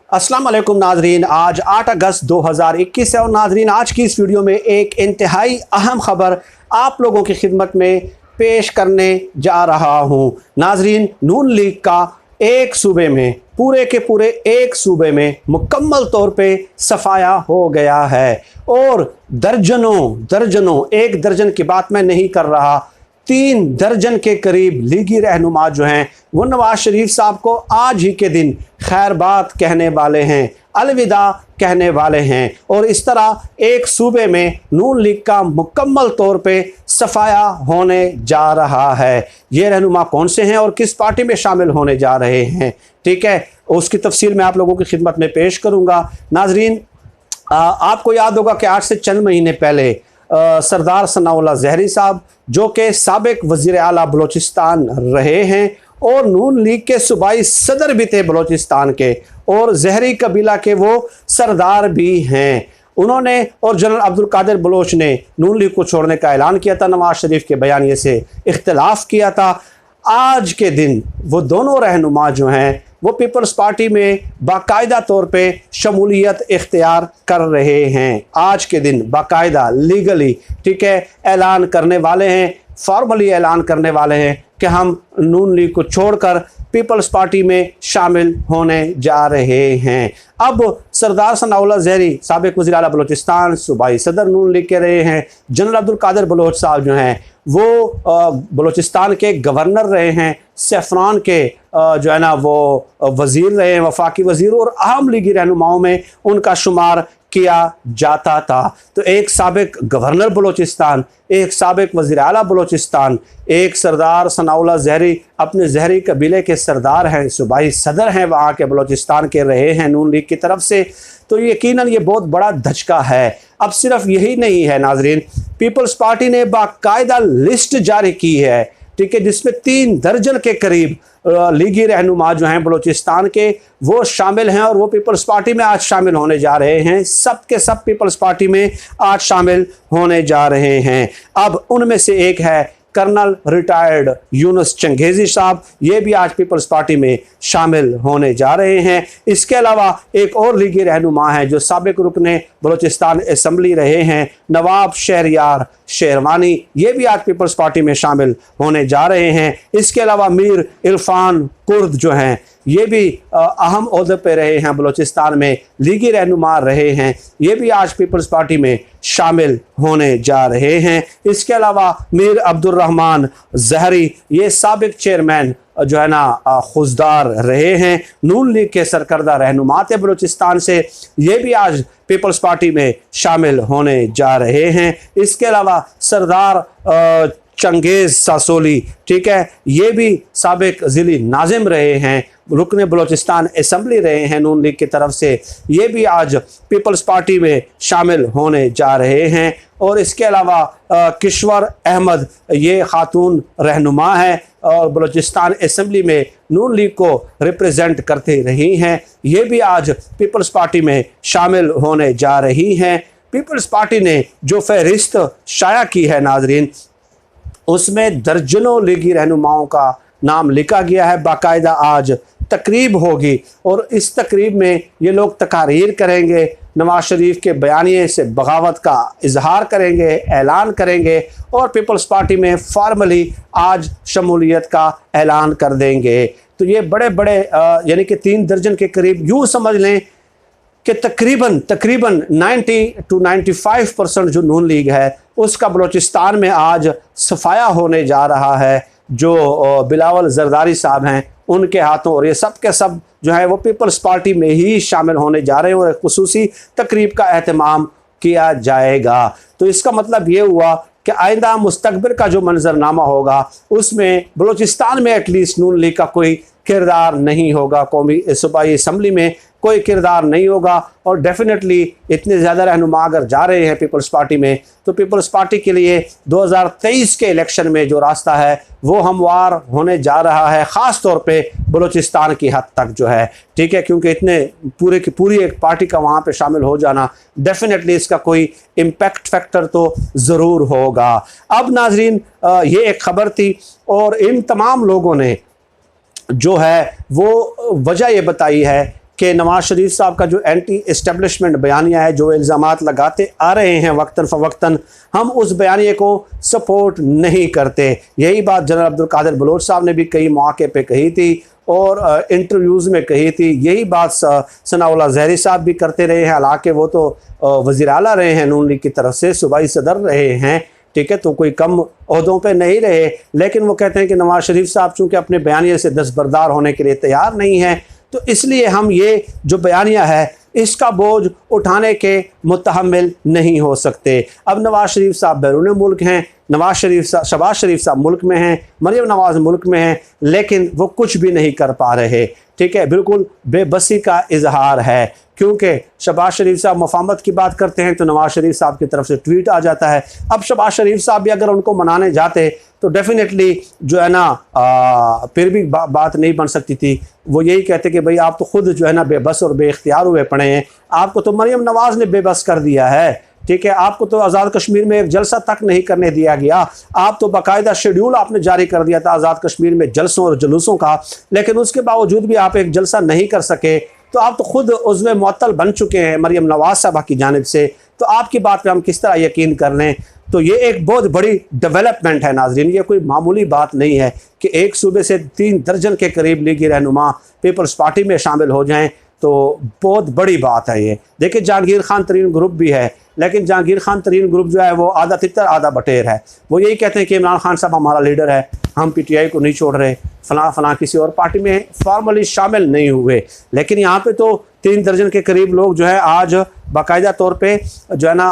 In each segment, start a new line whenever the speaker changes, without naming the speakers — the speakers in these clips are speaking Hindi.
अस्सलाम वालेकुम नाजरीन, आज 8 अगस्त 2021 है और नाजरीन आज की इस वीडियो में एक इंतहाई अहम खबर आप लोगों की खिदमत में पेश करने जा रहा हूँ। नाजरीन, नून लीग का एक सूबे में पूरे के पूरे एक सूबे में मुकम्मल तौर पे सफाया हो गया है और दर्जनों एक दर्जन की बात मैं नहीं कर रहा, 3 दर्जन के करीब लीगी रहनुमा जो हैं वो नवाज शरीफ साहब को आज ही के दिन खैरबात कहने वाले हैं, अलविदा कहने वाले हैं। और इस तरह एक सूबे में नून लीग का मुकम्मल तौर पे सफाया होने जा रहा है। ये रहनुमा कौन से हैं और किस पार्टी में शामिल होने जा रहे हैं, ठीक है, उसकी तफसील मैं आप लोगों की खिदमत में पेश करूँगा। नाजरीन, आपको याद होगा कि आज से चंद महीने पहले सरदार सनाउल्लाह ज़हरी साहब जो कि साबिक वज़ीर आला बलोचिस्तान रहे हैं और नून लीग के सूबाई सदर भी थे बलोचिस्तान के और ज़हरी कबीला के वो सरदार भी हैं, उन्होंने और जनरल अब्दुल कादिर बलोच ने नून लीग को छोड़ने का ऐलान किया था, नवाज शरीफ के बयानिए से इख्तिलाफ किया था। आज के दिन वो दोनों रहनुमा जो हैं वो पीपल्स पार्टी में बाकायदा तौर पे शमूलियत इख्तियार कर रहे हैं। आज के दिन बाकायदा लीगली, ठीक है, ऐलान करने वाले हैं, फॉर्मली ऐलान करने वाले हैं कि हम नून लीग को छोड़कर पीपल्स पार्टी में शामिल होने जा रहे हैं। अब सरदार सनाउल्लाह ज़हरी साबिक वज़ीर आला बलोचिस्तान सूबाई सदर नून लीग के रहे हैं, जनरल अब्दुल कादिर बलोच साहब जो हैं वो बलोचिस्तान के गवर्नर रहे हैं, सैफरान के जो है ना वो वज़ीर रहे हैं, वफाकी वज़ीर, और अहम लीगी रहनुमाओं में उनका शुमार किया जाता था। तो एक साबिक गवर्नर बलोचिस्तान, एक साबिक वज़ीर आला बलोचिस्तान, एक सरदार सनाउल्लाह ज़हरी अपने ज़हरी कबीले के सरदार हैं, सूबाई सदर हैं, वहाँ के बलोचिस्तान के रहे हैं नून लीग की तरफ से। तो यकीनन ये बहुत बड़ा धचका है। अब सिर्फ यही नहीं है नाजरीन, पीपल्स पार्टी ने बाकायदा लिस्ट जारी की है, ठीक है, जिसमें 3 दर्जन के करीब लीगी रहनुमा जो हैं बलोचिस्तान के वो शामिल हैं और वो पीपल्स पार्टी में आज शामिल होने जा रहे हैं। सब के सब पीपल्स पार्टी में आज शामिल होने जा रहे हैं। अब उनमें से एक है कर्नल रिटायर्ड यूनुस चंगेज़ी साहब, ये भी आज पीपल्स पार्टी में शामिल होने जा रहे हैं। इसके अलावा एक और लीगी रहनुमा है जो साबिक रुकने बलोचिस्तान असम्बली रहे हैं, नवाब शहरयार शेरवानी, ये भी आज पीपल्स पार्टी में शामिल होने जा रहे हैं। इसके अलावा मीर इरफान कुर्द जो हैं ये भी अहम ओहदे पे रहे हैं, बलोचिस्तान में लीगी रहनुमा रहे हैं, ये भी आज पीपल्स पार्टी में शामिल होने जा रहे हैं। इसके अलावा मीर अब्दुर्रहमान ज़हरी, ये साबिक चेयरमैन जो है ना खुजदार रहे हैं, नून लीग के सरकर्दा रहनुमा थे बलोचिस्तान से, ये भी आज पीपल्स पार्टी में शामिल होने जा रहे हैं। इसके अलावा सरदार चंगेज़ सासोली, ठीक है, ये भी साबिक ज़िली नाज़िम रहे हैं, रुकने बलोचिस्तान असम्बली रहे हैं नून लीग की तरफ से, ये भी आज पीपल्स पार्टी में शामिल होने जा रहे हैं। और इसके अलावा किश्वर अहमद, ये खातून रहनुमा है और बलोचिस्तान असम्बली में नून लीग को रिप्रेजेंट करते रही हैं, ये भी आज पीपल्स पार्टी में शामिल होने जा रही हैं। पीपल्स पार्टी ने जो फहरिस्त शाया की है नाजरीन, उसमें दर्जनों लीगी रहनुमाओं का नाम लिखा गया है। बाकायदा आज तकरीब होगी और इस तकरीब में ये लोग तकारीर करेंगे, नवाज शरीफ के बयानिए से बगावत का इजहार करेंगे, ऐलान करेंगे और पीपल्स पार्टी में फॉर्मली आज शमूलियत का ऐलान कर देंगे। तो ये बड़े बड़े यानी कि 3 दर्जन के करीब, यूँ समझ लें कि तकरीबन 90 to 95% जो नून लीग है उसका बलोचिस्तान में आज सफाया होने जा रहा है। जो बिलावल जरदारी साहब हैं उनके हाथों, और ये सब के सब जो है वो पीपल्स पार्टी में ही शामिल होने जा रहे हैं और खुसूसी तकरीब का एहतमाम किया जाएगा। तो इसका मतलब ये हुआ कि आइंदा मुस्तकबिल का जो मंजरनामा होगा उसमें बलोचिस्तान में एटलीस्ट नून लीग का कोई किरदार नहीं होगा, कौमी सूबाई असम्बली में कोई किरदार नहीं होगा। और डेफिनेटली इतने ज़्यादा रहनुमा अगर जा रहे हैं पीपल्स पार्टी में तो पीपल्स पार्टी के लिए 2023 के इलेक्शन में जो रास्ता है वो हमवार होने जा रहा है, ख़ास तौर पे बलूचिस्तान की हद तक जो है, ठीक है, क्योंकि इतने पूरे की पूरी एक पार्टी का वहाँ पे शामिल हो जाना डेफिनेटली इसका कोई इम्पैक्ट फैक्टर तो ज़रूर होगा। अब नाजरीन, ये एक ख़बर थी और इन तमाम लोगों ने जो है वो वजह ये बताई है कि नवाज़ शरीफ साहब का जो एंटी इस्टेब्लिशमेंट बयानिया है, जो इल्ज़ामात लगाते आ रहे हैं वक्तन फ़वक्तन, हम उस बयानिए को सपोर्ट नहीं करते। यही बात जनरल अब्दुल कादिर बलोच साहब ने भी कई मौके पे कही थी और इंटरव्यूज़ में कही थी। यही बात सनाउल्लाह ज़हरी साहब भी करते रहे हैं, हालांकि वो तो वज़ीर आला रहे हैं नून लीग की तरफ से, सूबाई सदर रहे हैं, ठीक है, तो कोई कम ओहदों पे नहीं रहे। लेकिन वो कहते हैं कि नवाज़ शरीफ साहब चूँकि अपने बयानिए से दस्तबरदार होने के लिए तैयार नहीं हैं, तो इसलिए हम ये जो बयानिया है इसका बोझ उठाने के मुतहम्मिल नहीं हो सकते। अब नवाज़ शरीफ साहब बैरून मुल्क हैं, शहबाज शरीफ साहब मुल्क में हैं, मरियम नवाज़ मुल्क में हैं, लेकिन वो कुछ भी नहीं कर पा रहे, ठीक है, बिल्कुल बेबसी का इजहार है। क्योंकि शहबाज शरीफ साहब मफाहमत की बात करते हैं तो नवाज़ शरीफ साहब की तरफ से ट्वीट आ जाता है। अब शहबाज शरीफ साहब भी अगर उनको मनाने जाते तो डेफिनेटली जो है ना फिर भी बात नहीं बन सकती थी। वो यही कहते कि भाई आप तो खुद जो है ना बेबस और बेख्तियार हुए पड़े हैं, आपको तो मरियम नवाज़ ने बेबस कर दिया है, ठीक है, आपको तो आज़ाद कश्मीर में एक जलसा तक नहीं करने दिया गया, आप तो बाकायदा शेड्यूल आपने जारी कर दिया था आज़ाद कश्मीर में जलसों और जुलूसों का, लेकिन उसके बावजूद भी आप एक जलसा नहीं कर सके। तो आप तो खुद उज़्व मुअत्तल बन चुके हैं मरियम नवाज़ साहबा की जानिब से, तो आपकी बात पे हम किस तरह यकीन कर लें। तो ये एक बहुत बड़ी डेवलपमेंट है नाज़रीन, ये कोई मामूली बात नहीं है कि एक सूबे से 3 दर्जन के करीब लीगी रहनुमा पीपल्स पार्टी में शामिल हो जाएं, तो बहुत बड़ी बात है ये। देखिए जहांगीर खान तरीन ग्रुप भी है, लेकिन जहांगीर खान तरीन ग्रुप जो है वो आधा तितर आधा बटेर है। वो यही कहते हैं कि इमरान खान साहब हमारा लीडर है, हम पीटीआई को नहीं छोड़ रहे, फलां किसी और पार्टी में फॉर्मली शामिल नहीं हुए। लेकिन यहाँ पे तो 3 दर्जन के करीब लोग जो है आज बाकायदा तौर पे जो है ना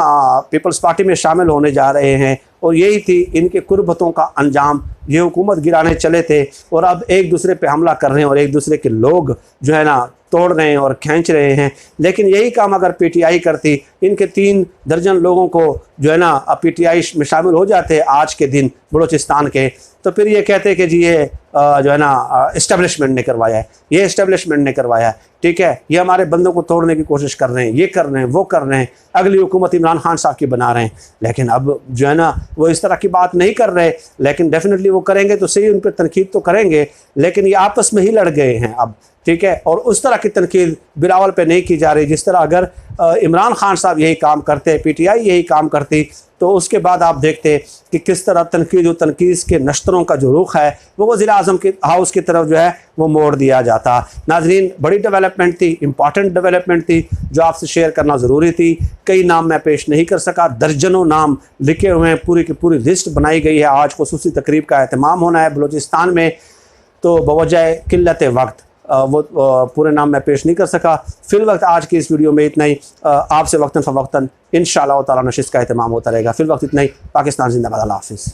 पीपल्स पार्टी में शामिल होने जा रहे हैं, और यही थी इनके कुर्बतों का अंजाम। ये हुकूमत गिराने चले थे और अब एक दूसरे पे हमला कर रहे हैं और एक दूसरे के लोग जो है ना तोड़ रहे हैं और खींच रहे हैं। लेकिन यही काम अगर पीटीआई करती, इनके 3 दर्जन लोगों को जो है ना पीटीआई में शामिल हो जाते आज के दिन बलूचिस्तान के, तो फिर ये कहते कि जी ये जो है ना इस्टेब्लिशमेंट ने करवाया है, ये इस्टेब्लिशमेंट ने करवाया है, ठीक है, ये हमारे बंदों को तोड़ने की कोशिश कर रहे हैं, ये कर रहे हैं, वो कर रहे हैं, अगली हुकूमत इमरान खान साहब की बना रहे हैं। लेकिन अब जो है ना वो इस तरह की बात नहीं कर रहे, लेकिन डेफिनेटली वो करेंगे तो सही, उन पर तनकीद तो करेंगे, लेकिन ये आपस में ही लड़ गए हैं अब, ठीक है। और उस तरह की तनकीद बिलावल पे नहीं की जा रही जिस तरह अगर इमरान खान साहब यही काम करते, पीटीआई यही काम करती, तो उसके बाद आप देखते कि किस तरह तनकीद और तनकीद के नश्तरों का जो रुख है वो वज़ीर आज़म के हाउस की तरफ जो है वो मोड़ दिया जाता। नाजरीन बड़ी डेवलपमेंट थी, इंपॉर्टेंट डेवलपमेंट थी, जो आपसे शेयर करना ज़रूरी थी। कई नाम मैं पेश नहीं कर सका, दर्जनों नाम लिखे हुए हैं, पूरी की पूरी लिस्ट बनाई गई है। आज खुसूसी तकरीब का एहतमाम होना है बलूचिस्तान में, तो बवजह किल्लत वक्त वो पूरे नाम मैं पेश नहीं कर सका। फिल वक्त आज की इस वीडियो में इतना ही। आपसे वक्तन फ़वक्तन इंशाअल्लाह ताला नशिस्त का एहतमाम होता रहेगा। फिल वक्त इतना ही। पाकिस्तान जिंदाबाद। अल्लाह हाफ़िज़।